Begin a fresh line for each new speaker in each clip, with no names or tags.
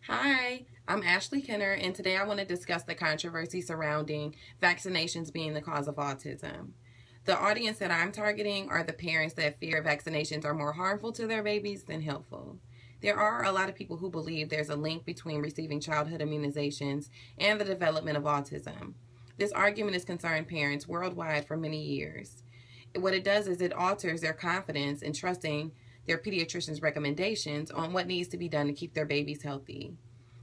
Hi, I'm Ashley Kenner, and today I want to discuss the controversy surrounding vaccinations being the cause of autism. The audience that I'm targeting are the parents that fear vaccinations are more harmful to their babies than helpful. There are a lot of people who believe there's a link between receiving childhood immunizations and the development of autism. This argument has concerned parents worldwide for many years. What it does is it alters their confidence in trusting their pediatrician's recommendations on what needs to be done to keep their babies healthy.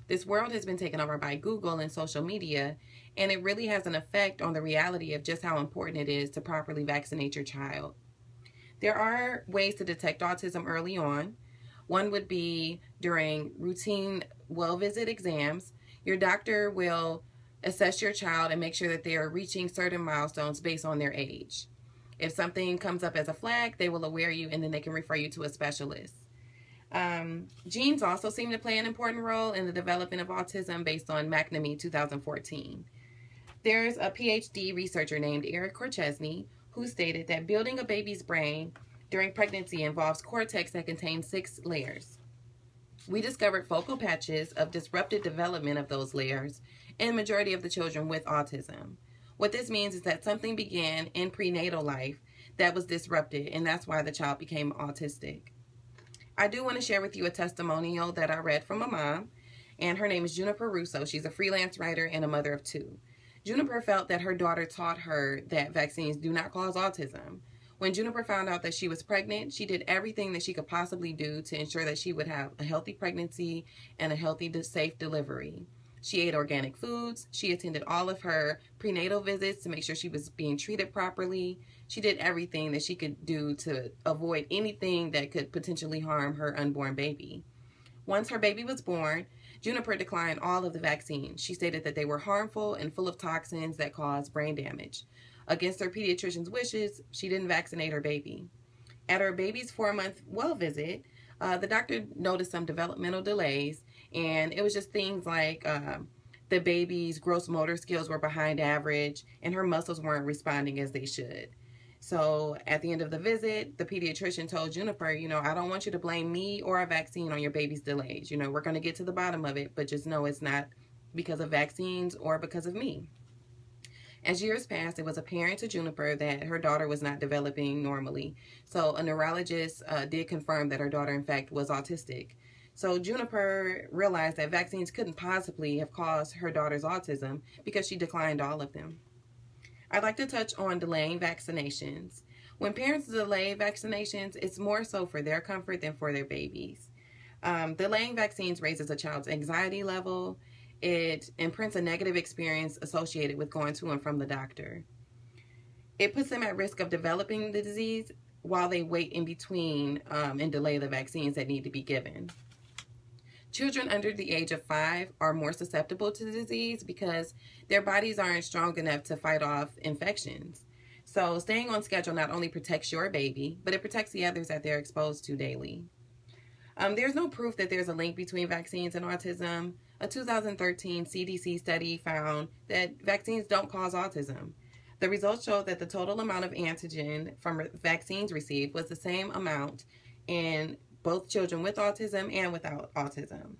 This world has been taken over by Google and social media, and it really has an effect on the reality of just how important it is to properly vaccinate your child. There are ways to detect autism early on. One would be during routine well visit exams. Your doctor will assess your child and make sure that they are reaching certain milestones based on their age. If something comes up as a flag, they will aware you and then they can refer you to a specialist. Genes also seem to play an important role in the development of autism based on McNamee 2014. There's a PhD researcher named Eric Korchesny who stated that building a baby's brain during pregnancy involves cortex that contains 6 layers. We discovered focal patches of disrupted development of those layers in the majority of the children with autism. What this means is that something began in prenatal life that was disrupted, and that's why the child became autistic. I do want to share with you a testimonial that I read from a mom, and her name is Juniper Russo. She's a freelance writer and a mother of 2. Juniper felt that her daughter taught her that vaccines do not cause autism. When Juniper found out that she was pregnant, she did everything that she could possibly do to ensure that she would have a healthy pregnancy and a healthy, safe delivery. She ate organic foods. She attended all of her prenatal visits to make sure she was being treated properly. She did everything that she could do to avoid anything that could potentially harm her unborn baby. Once her baby was born, Juniper declined all of the vaccines. She stated that they were harmful and full of toxins that caused brain damage. Against her pediatrician's wishes, she didn't vaccinate her baby. At her baby's 4-month well visit, the doctor noticed some developmental delays, and it was just things like the baby's gross motor skills were behind average and her muscles weren't responding as they should. So at the end of the visit, the pediatrician told Juniper, I don't want you to blame me or a vaccine on your baby's delays. We're going to get to the bottom of it, but just know it's not because of vaccines or because of me. As years passed, it was apparent to Juniper that her daughter was not developing normally. So a neurologist did confirm that her daughter, in fact, was autistic. So Juniper realized that vaccines couldn't possibly have caused her daughter's autism because she declined all of them. I'd like to touch on delaying vaccinations. When parents delay vaccinations, it's more so for their comfort than for their babies. Delaying vaccines raises a child's anxiety level. It imprints a negative experience associated with going to and from the doctor. It puts them at risk of developing the disease while they wait in between and delay the vaccines that need to be given. Children under the age of 5 are more susceptible to the disease because their bodies aren't strong enough to fight off infections. So staying on schedule not only protects your baby, but it protects the others that they're exposed to daily. There's no proof that there's a link between vaccines and autism. A 2013 CDC study found that vaccines don't cause autism. The results showed that the total amount of antigen from vaccines received was the same amount in both children with autism and without autism.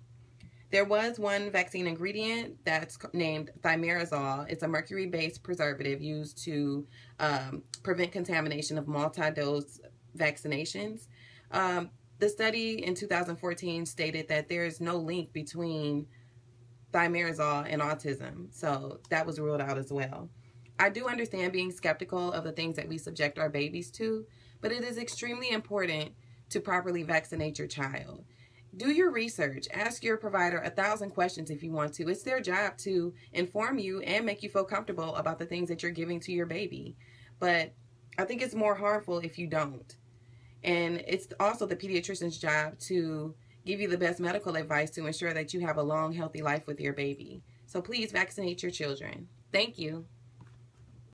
There was one vaccine ingredient that's named thimerosal. It's a mercury-based preservative used to prevent contamination of multi-dose vaccinations. The study in 2014 stated that there is no link between thimerosal and autism, so that was ruled out as well. I do understand being skeptical of the things that we subject our babies to, but it is extremely important to properly vaccinate your child. Do your research. Ask your provider 1,000 questions if you want to. It's their job to inform you and make you feel comfortable about the things that you're giving to your baby. But I think it's more harmful if you don't. And it's also the pediatrician's job to give you the best medical advice to ensure that you have a long, healthy life with your baby. So please vaccinate your children. Thank you.